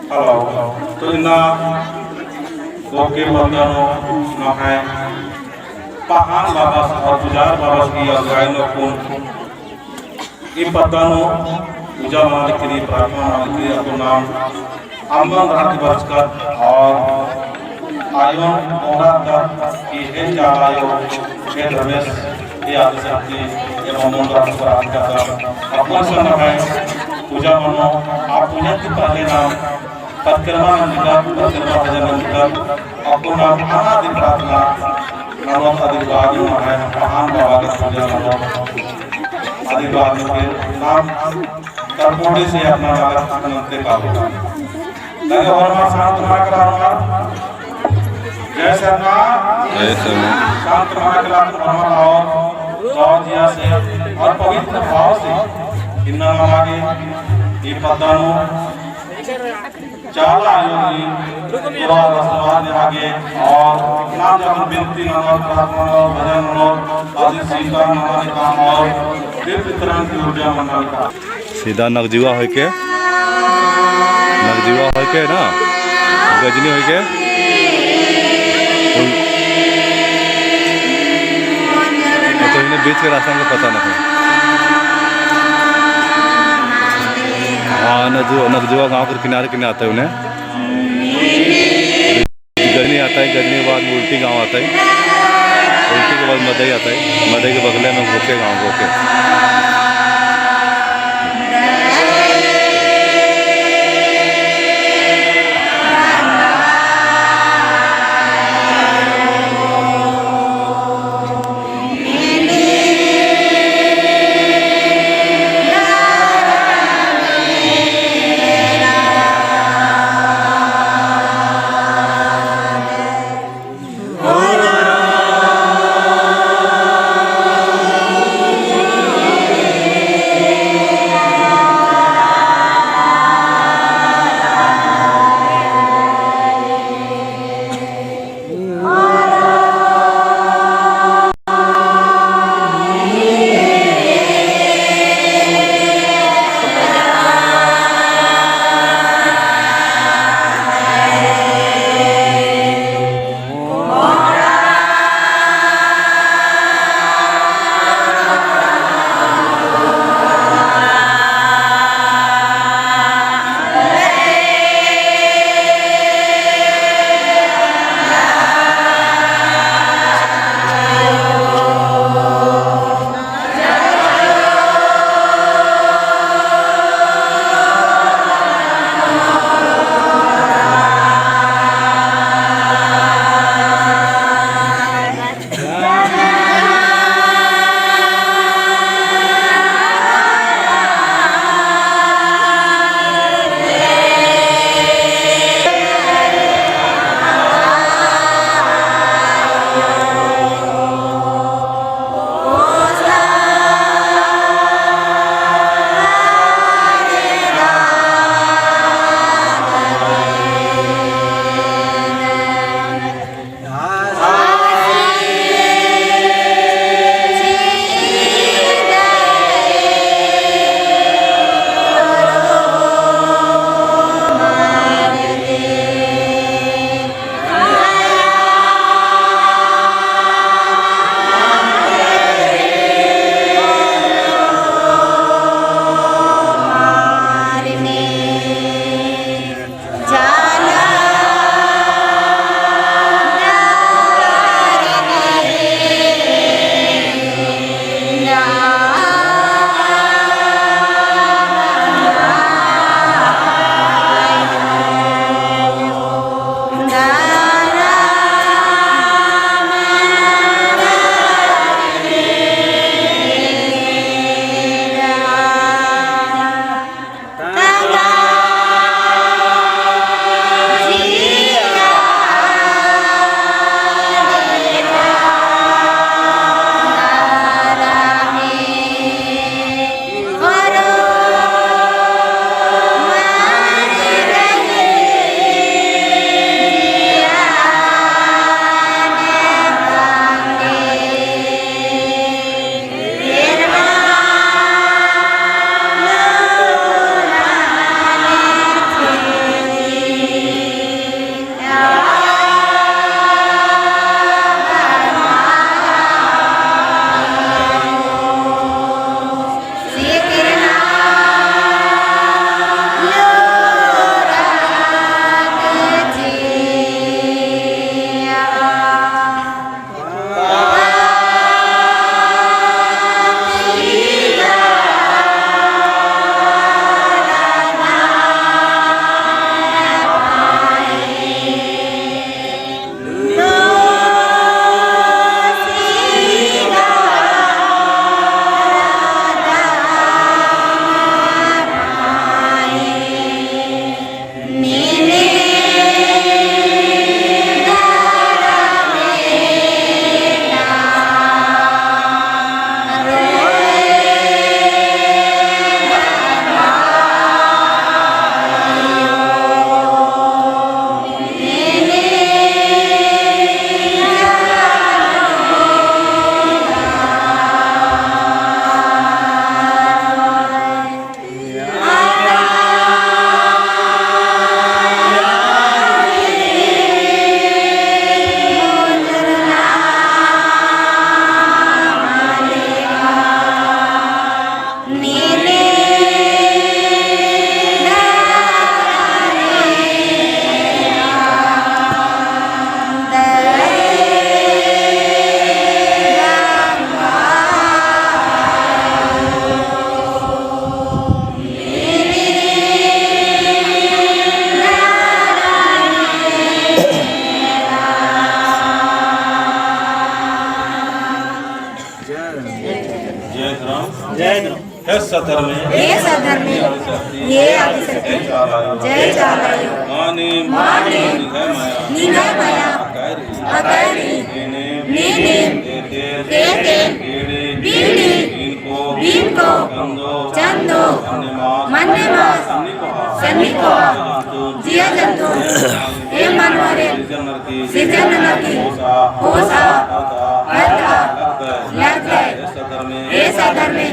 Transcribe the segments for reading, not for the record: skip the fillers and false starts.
Halo, तो इन्ना okay बंदनो ना है पहाड़ बाबा और पुजार बाबा की अगुवाई कौन इ पत्तानो पूजा मालिक के लिए प्रार्थना मालिक के लिए अपना नाम अम्बन रात बचकर और आयोन मोहरा तक की है जालायो है रमेश ये आदि शक्ति ये मोहम्मद रात पर आकर अपना सना है पूजा मनो आप पूजा की पहले नाम पत्कर्मा निकाल पत्कर्मा भजन निकाल अपना नाम आदि प्रार्थना नाम आदि बाजू है महान बाबा का पूजा मनो आदि बाजू के नाम कर्मोड़ी से अपना नाम अनंत का होगा लगे और मां शांत रमा कराऊंगा जय शर्मा शांत रमा कराऊंगा और जिया से और पवित्र भाव से इन्ना मांगे ये पदानु चाला योगी पूरा रसवाद आगे और नाम जब बिनती नाम प्रार्थना भजन आदि सीता नाम काम और तीर्थ तरह की ऊर्जा मंडल का सीधा नगजीवा हो के ना गजनी हो के तो इन्हें बीच के रास्ता में पता नहीं। हाँ नगजुआ गांव के किनारे आता है उन्हें गजनी आता है। गजनी के बाद उल्टी गांव आता है। उल्टी के बाद मदई आता है। मदई के बगले में गोके गांव गोके। जय राम हे सधर्मे ये आदिशक्ति जय चालायो माने निगय माया अकारि नीने तेते बीड़ी बीनको चंदो मन्नेमास सन्निको जिया जंतु हे मनवारे सिजन नकी होसा करता लग गए हे सधर्मे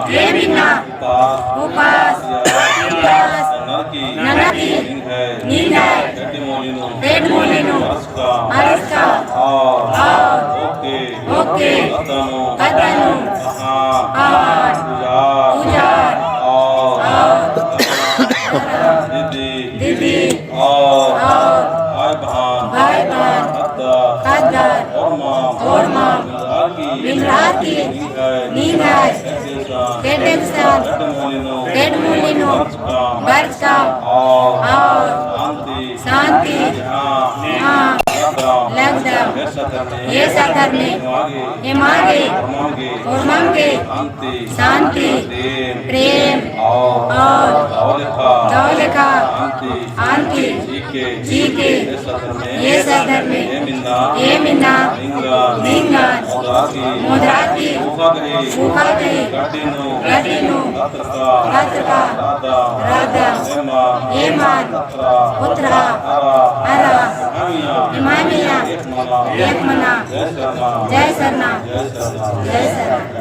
हे बिना उपास ननकी नींदाय पेट मोलिनो अरस्का और ओके कतनु आहार पूजार और दीदी और भाई भान कद्दर और माँ बिमरार की नींद है केटेक्सान केटमूलिनो बर्च का और शांति यहाँ लगदम ये सधर्मे ये मांगे और मांगे शांति प्रेम और दौलका आंति जी के ये सधर्मे ये मिन्ना निंगन मुद्राती भूखा गई गटीनु भद्रका राधा हेमान पुत्रा हरा इमामिया एक मना जय सरना जय सरना जय सरना